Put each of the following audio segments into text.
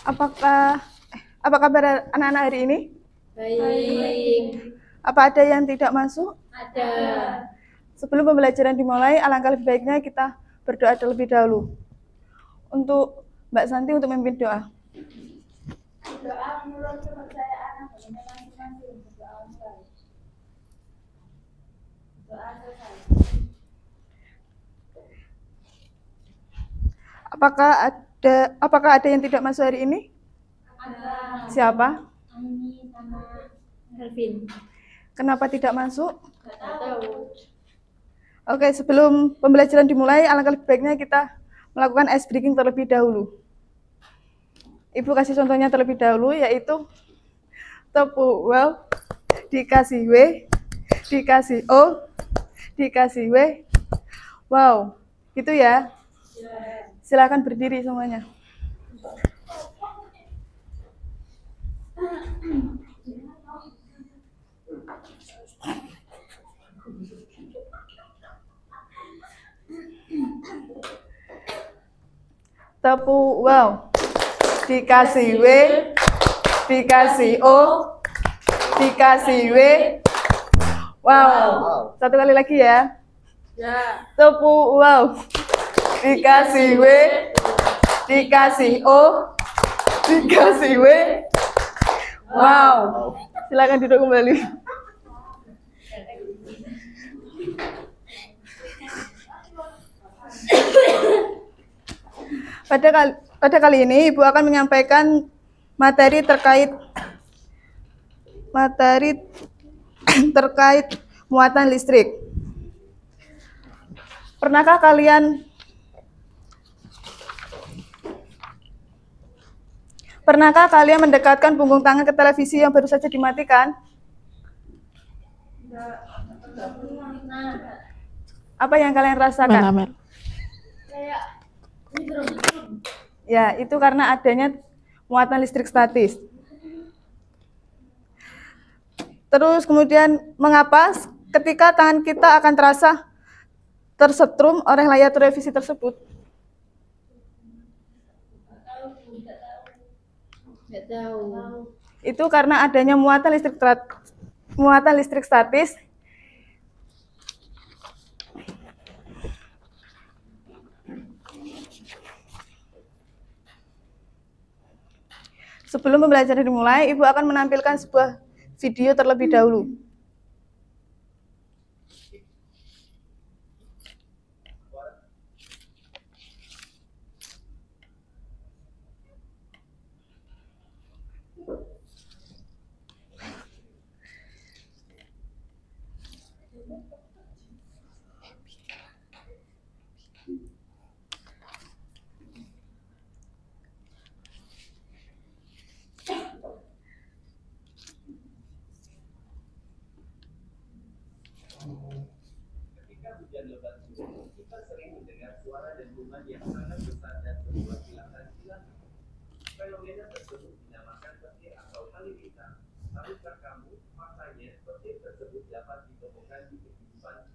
Apakah apa kabar anak-anak hari ini? Baik. Apa ada yang tidak masuk? Ada. Sebelum pembelajaran dimulai, alangkah lebih baiknya kita berdoa terlebih dahulu. Untuk Mbak Santi untuk memimpin doa. Doa menurut kepercayaan agamanya masing-masing. Doa selesai. Apakah ada yang tidak masuk hari ini? Ada. Siapa? Aini sama Kelvin. Kenapa tidak masuk? Nggak tahu. Oke, sebelum pembelajaran dimulai, alangkah lebih baiknya kita melakukan ice breaking terlebih dahulu. Ibu kasih contohnya terlebih dahulu, yaitu tepuk well, dikasih W, dikasih O, dikasih W. Wow, gitu ya. Silakan berdiri semuanya. Tepuk wow, dikasih W, dikasih O, dikasih W. Wow. Satu kali lagi ya. Ya. Tepuk wow, dikasih W, dikasih O, dikasih W. Wow. Silakan duduk kembali. Pada kali ini Ibu akan menyampaikan materi terkait muatan listrik. Pernahkah kalian mendekatkan punggung tangan ke televisi yang baru saja dimatikan? Apa yang kalian rasakan? Ya, itu karena adanya muatan listrik statis. Terus kemudian mengapa ketika tangan kita akan terasa tersetrum oleh layar televisi tersebut? Nggak tahu. Itu karena adanya muatan listrik statis. Sebelum pembelajaran dimulai, Ibu akan menampilkan sebuah video terlebih dahulu. Ketika hujan lebat turun, kita sering mendengar suara dentuman yang sangat besar dan membuat kilasan-kilasan. Fenomena tersebut dinamakan petir atau halilintar. Tahukah kamu, faktanya petir tersebut dapat ditemukan di kehidupan.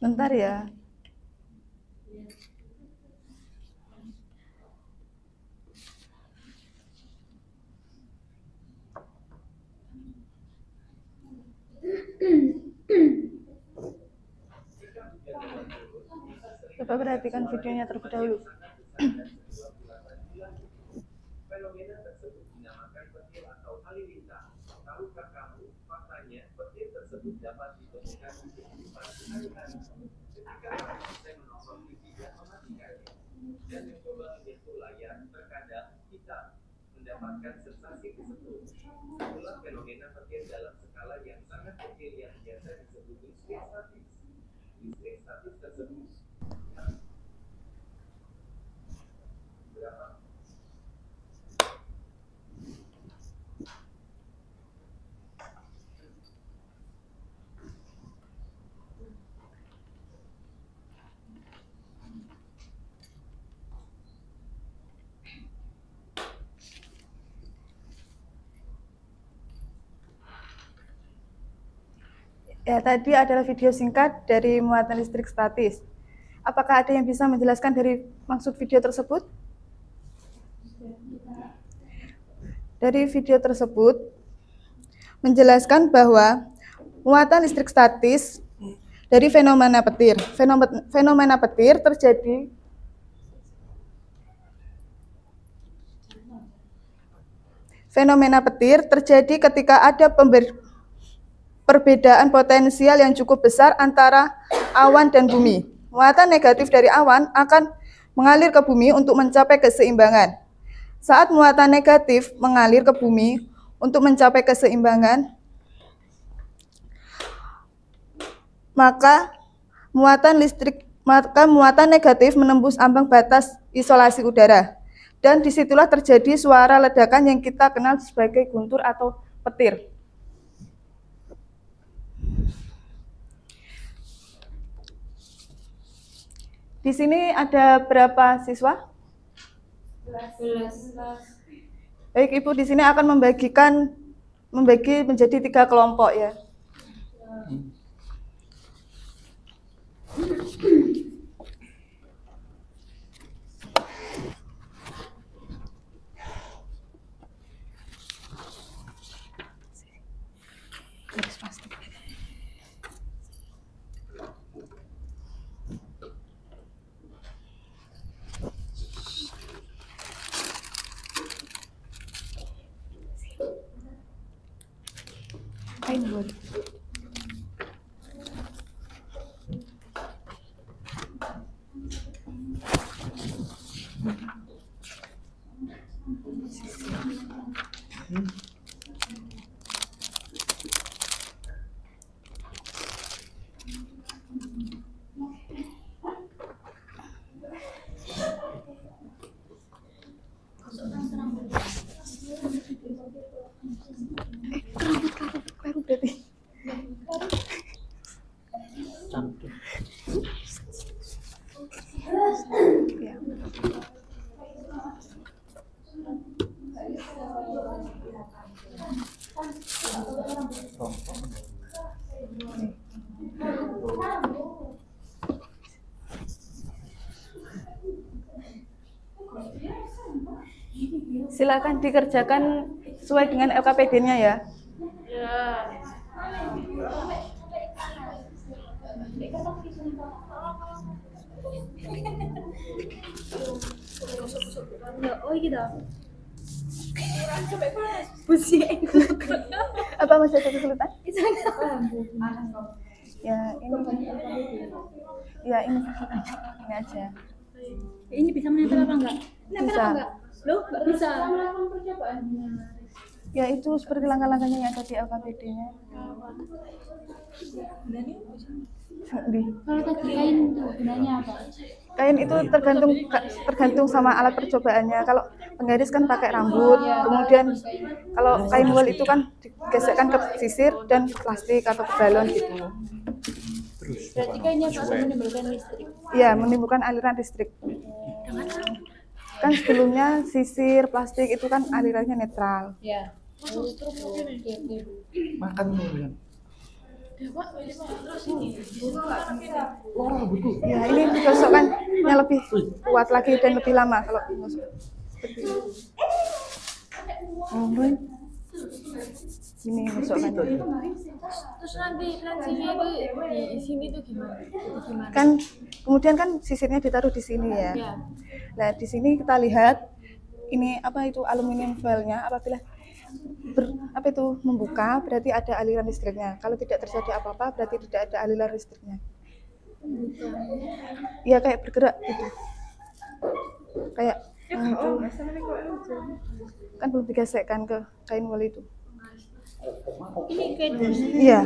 Sebentar ya. Coba perhatikan videonya terlebih dahulu. Fenomena tersebut dinamakan petir atau halilintar. Tahukah kamu, faktanya petir tersebut dapat ditemukan di kehidupan sehari-hari. Ketika kamu selesai menonton TV dan mematikannya dan mencoba menyentuh layar, terkadang kita mendapatkan sensasi tersebut. Itulah fenomena petir dalam skala yang sangat kecil yang biasa disebut listrik statis. Listrik statis tersebut berapa? Ya, tadi adalah video singkat dari muatan listrik statis. Apakah ada yang bisa menjelaskan dari maksud video tersebut? Dari video tersebut menjelaskan bahwa muatan listrik statis dari fenomena petir. Fenomena petir terjadi ketika ada perbedaan potensial yang cukup besar antara awan dan bumi. Muatan negatif dari awan akan mengalir ke bumi untuk mencapai keseimbangan. Saat muatan negatif mengalir ke bumi untuk mencapai keseimbangan, maka muatan negatif menembus ambang batas isolasi udara. Dan disitulah terjadi suara ledakan yang kita kenal sebagai guntur atau petir. Di sini ada berapa siswa? 11. Baik, Ibu di sini akan membagi menjadi 3 kelompok ya. Silakan dikerjakan sesuai dengan LKPD-nya ya. Oh gitu. Apa masih ada kesulitan? Ya ini. Ya ini aja. Ini bisa menempel apa enggak? Bisa. Loh, enggak bisa. Ya itu seperti langkah-langkahnya yang ada di LKPD-nya. Kalau tadi kain itu gunanya apa? Kain itu tergantung sama alat percobaannya. Kalau penggaris kan pakai rambut, kemudian kalau kain wol itu kan digesekkan ke sisir dan plastik atau ke balon gitu. Berarti kainnya bisa menimbulkan listrik. Iya, menimbulkan aliran listrik. Kan sebelumnya sisir, plastik itu kan alirannya netral. Ya. Makan dulu. Ya, ini digosokannya lebih kuat lagi dan lebih lama kalau digosok. Seperti ini. Ini gosokannya. Terus nanti transisinya itu di sini tuh gimana? Kan kemudian kan sisirnya ditaruh di sini ya. Ya. Nah, di sini kita lihat ini apa itu aluminium foilnya apabila membuka berarti ada aliran listriknya. Kalau tidak terjadi apa-apa berarti tidak ada aliran listriknya. Ya kayak bergerak gitu. Kayak Kan belum digesekkan ke kain wol itu. Ini kayak Iya.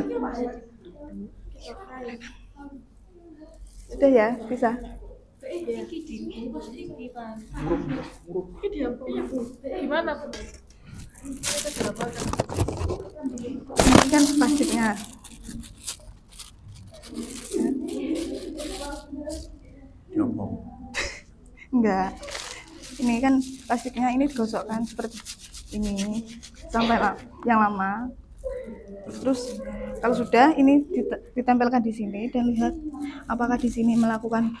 Sudah ya, bisa. gimana Bu? Ini kan plastiknya. Enggak. Ini kan plastiknya ini digosokkan seperti ini sampai yang lama. Terus kalau sudah ini ditempelkan di sini dan lihat apakah di sini melakukan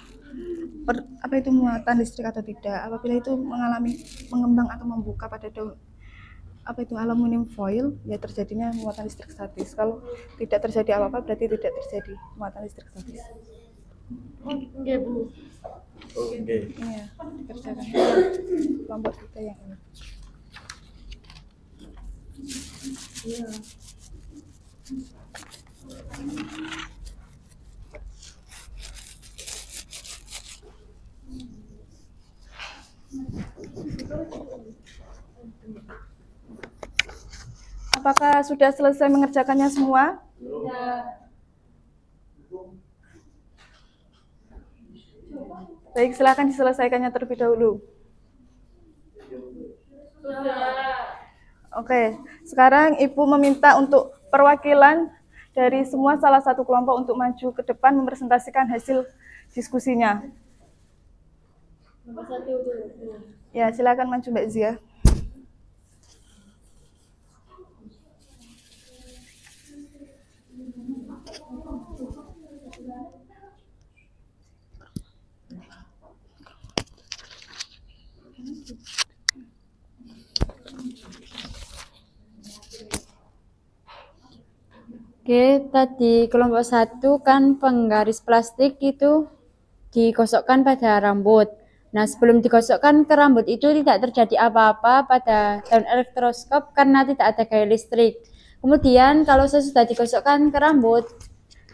muatan listrik atau tidak. Apabila itu mengalami mengembang atau membuka pada daun aluminium foil, ya terjadinya muatan listrik statis. Kalau tidak terjadi apa-apa berarti tidak terjadi muatan listrik statis. Oke Bu. Oke. Ini ya dikerjakan kelompok kita yang ini. Iya. Apakah sudah selesai mengerjakannya semua? Baik, silakan diselesaikannya terlebih dahulu. Oke, sekarang Ibu meminta untuk perwakilan dari semua salah satu kelompok untuk maju ke depan mempresentasikan hasil diskusinya. Ya, silakan maju Mbak Zia. Oke, tadi kelompok 1 kan penggaris plastik itu digosokkan pada rambut. Nah, sebelum digosokkan ke rambut itu tidak terjadi apa-apa pada daun elektroskop karena tidak ada gaya listrik. Kemudian kalau sesudah digosokkan ke rambut,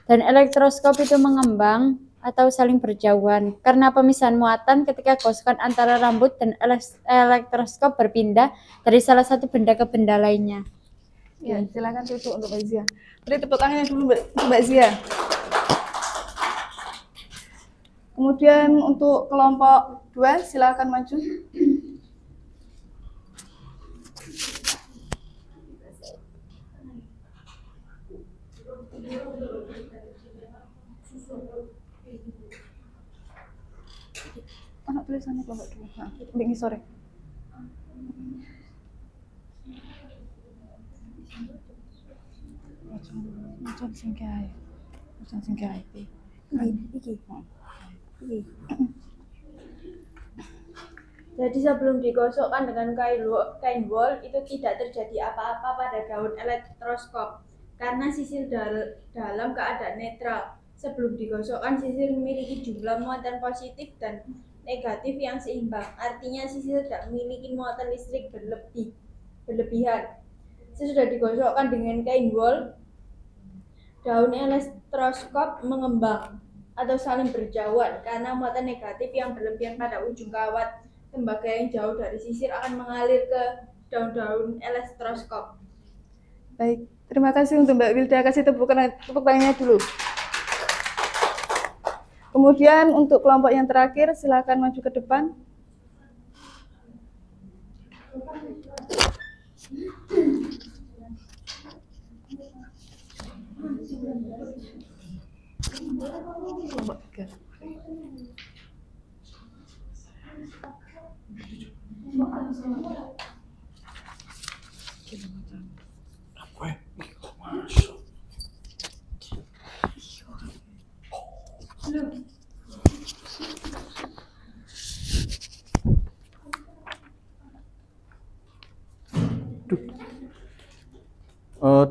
daun elektroskop itu mengembang atau saling berjauhan karena pemisahan muatan ketika gosokan antara rambut dan elektroskop berpindah dari salah satu benda ke benda lainnya. Ya, silakan tutup untuk Mbak Zia. Beri tepuk tangannya dulu Mbak Zia. Kemudian untuk kelompok 2 silakan maju. Anak tulisannya kelompok 2. Nah, begini sore. Macam singkai. Jadi sebelum digosokkan dengan kain wol itu tidak terjadi apa-apa pada daun elektroskop karena sisir dalam keadaan netral. Sebelum digosokkan sisir memiliki jumlah muatan positif dan negatif yang seimbang. Artinya sisir tidak memiliki muatan listrik berlebihan. Sesudah digosokkan dengan kain wol, daun elektroskop mengembang atau saling berjauhan karena muatan negatif yang berlebihan pada ujung kawat tembaga yang jauh dari sisir akan mengalir ke daun-daun elektroskop. Baik, terima kasih untuk Mbak Wilda. Kasih tepuk tangannya dulu. Kemudian untuk kelompok yang terakhir, silakan maju ke depan. Kelompok 3.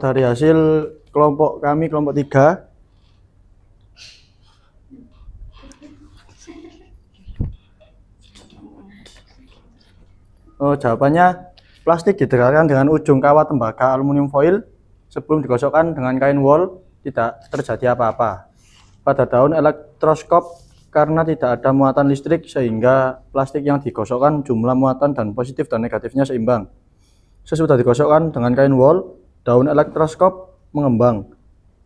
Dari hasil kelompok kami, kelompok 3, jawabannya plastik didekatkan dengan ujung kawat tembaga aluminium foil sebelum digosokkan dengan kain wol tidak terjadi apa-apa. Pada daun elektroskop karena tidak ada muatan listrik sehingga plastik yang digosokkan jumlah muatan dan positif dan negatifnya seimbang. Sesudah digosokkan dengan kain wol, daun elektroskop mengembang,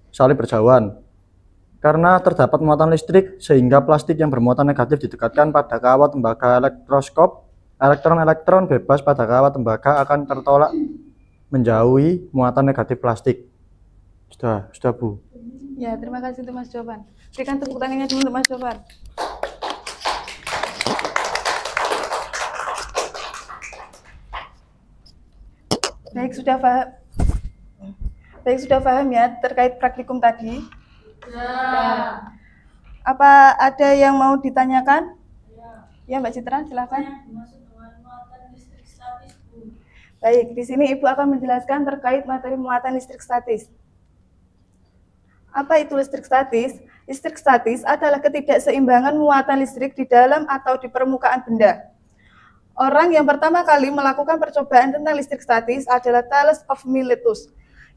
saling berjauhan. Karena terdapat muatan listrik sehingga plastik yang bermuatan negatif didekatkan pada kawat tembaga elektroskop, elektron-elektron bebas pada kawat tembaga akan tertolak menjauhi muatan negatif plastik. Sudah Bu. Ya, terima kasih untuk Mas Jovan. Berikan tepuk tangannya dulu untuk Mas Jovan. Baik, sudah paham. Baik, sudah paham ya terkait praktikum tadi? Ya. Apa ada yang mau ditanyakan? Ya, Mbak Citra, silakan. Baik, di sini Ibu akan menjelaskan terkait materi muatan listrik statis. Apa itu listrik statis? Listrik statis adalah ketidakseimbangan muatan listrik di dalam atau di permukaan benda. Orang yang pertama kali melakukan percobaan tentang listrik statis adalah Thales of Miletus.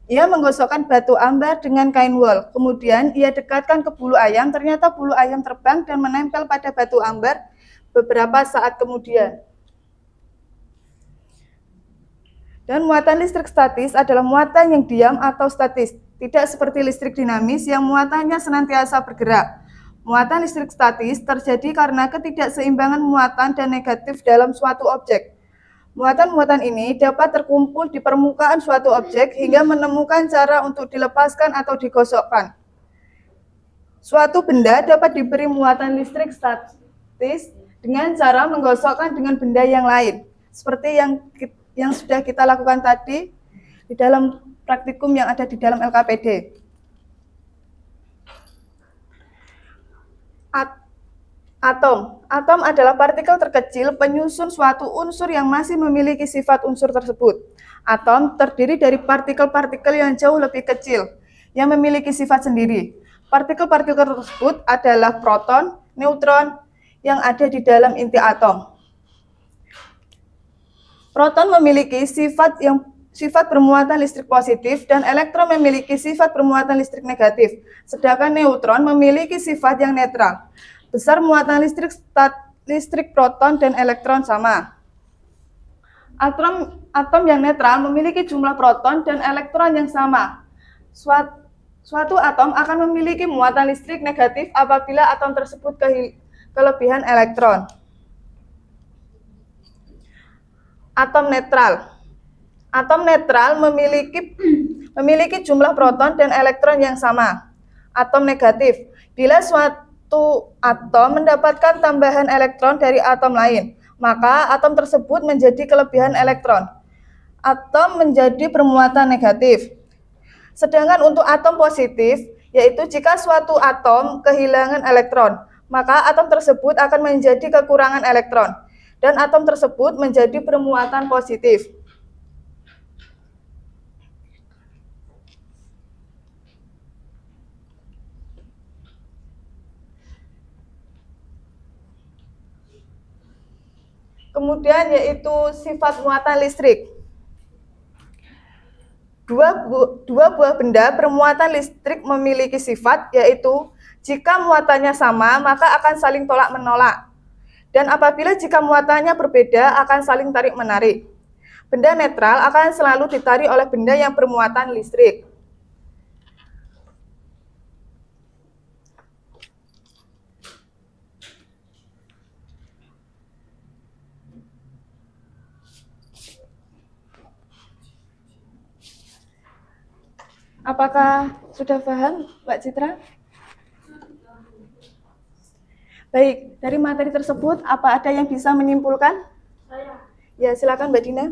Ia menggosokkan batu ambar dengan kain wol. Kemudian ia dekatkan ke bulu ayam, ternyata bulu ayam terbang dan menempel pada batu ambar beberapa saat kemudian. Dan muatan listrik statis adalah muatan yang diam atau statis, tidak seperti listrik dinamis yang muatannya senantiasa bergerak. Muatan listrik statis terjadi karena ketidakseimbangan muatan dan negatif dalam suatu objek. Muatan-muatan ini dapat terkumpul di permukaan suatu objek hingga menemukan cara untuk dilepaskan atau digosokkan. Suatu benda dapat diberi muatan listrik statis dengan cara menggosokkan dengan benda yang lain, seperti yang sudah kita lakukan tadi di dalam praktikum yang ada di dalam LKPD. Atom adalah partikel terkecil penyusun suatu unsur yang masih memiliki sifat unsur tersebut. Atom terdiri dari partikel-partikel yang jauh lebih kecil yang memiliki sifat sendiri. Partikel-partikel tersebut adalah proton, neutron yang ada di dalam inti atom. Proton memiliki sifat bermuatan listrik positif dan elektron memiliki sifat bermuatan listrik negatif, sedangkan neutron memiliki sifat yang netral. Besar muatan listrik proton dan elektron sama. Atom yang netral memiliki jumlah proton dan elektron yang sama. Suatu atom akan memiliki muatan listrik negatif apabila atom tersebut kelebihan elektron. Atom netral. Atom netral memiliki jumlah proton dan elektron yang sama. Atom negatif. Bila suatu atom mendapatkan tambahan elektron dari atom lain, maka atom tersebut menjadi kelebihan elektron. Atom menjadi bermuatan negatif. Sedangkan untuk atom positif, yaitu jika suatu atom kehilangan elektron, maka atom tersebut akan menjadi kekurangan elektron, dan atom tersebut menjadi bermuatan positif. Kemudian yaitu sifat muatan listrik. Dua buah benda bermuatan listrik memiliki sifat, yaitu jika muatannya sama, maka akan saling tolak-menolak. Dan apabila jika muatannya berbeda, akan saling tarik-menarik. Benda netral akan selalu ditarik oleh benda yang bermuatan listrik. Apakah sudah paham, Mbak Citra? Baik, dari materi tersebut, apa ada yang bisa menyimpulkan? Saya. Ya, silakan Mbak Dina.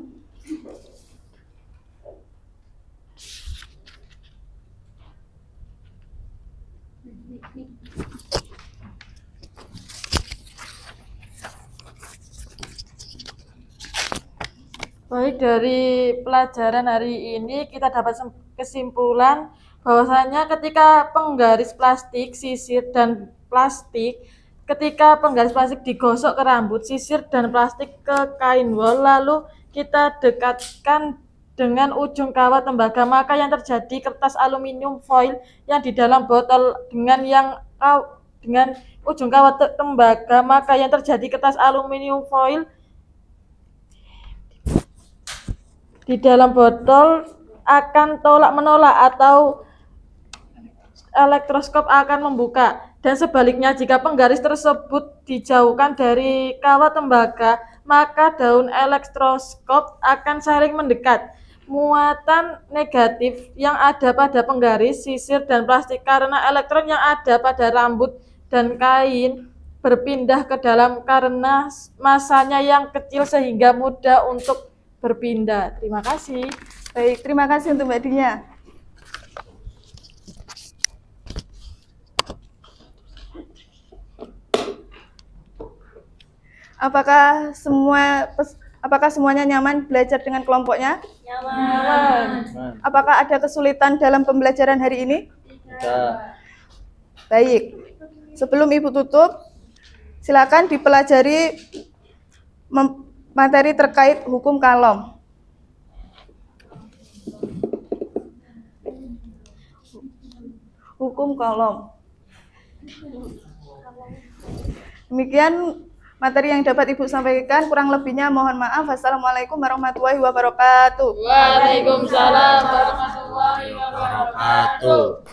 Baik, dari pelajaran hari ini kita dapat kesimpulan bahwasanya ketika penggaris plastik, sisir, dan plastik, ketika penggaris plastik digosok ke rambut, sisir, dan plastik ke kain wol, lalu kita dekatkan dengan ujung kawat tembaga, maka yang terjadi kertas aluminium foil yang di dalam botol dengan yang dengan ujung kawat tembaga, maka yang terjadi kertas aluminium foil di dalam botol akan tolak-menolak atau elektroskop akan membuka. Dan sebaliknya, jika penggaris tersebut dijauhkan dari kawat tembaga, maka daun elektroskop akan saling mendekat. Muatan negatif yang ada pada penggaris, sisir, dan plastik karena elektron yang ada pada rambut dan kain berpindah ke dalam karena masanya yang kecil sehingga mudah untuk berpindah. Terima kasih. Baik, terima kasih untuk Mbak Dinya. Apakah semuanya nyaman belajar dengan kelompoknya? Nyaman. Apakah ada kesulitan dalam pembelajaran hari ini? Baik. Sebelum Ibu tutup, silakan dipelajari materi terkait hukum Coulomb. Hukum Coulomb. Demikian materi yang dapat Ibu sampaikan, kurang lebihnya mohon maaf. Wassalamualaikum warahmatullahi wabarakatuh. Waalaikumsalam warahmatullahi wabarakatuh.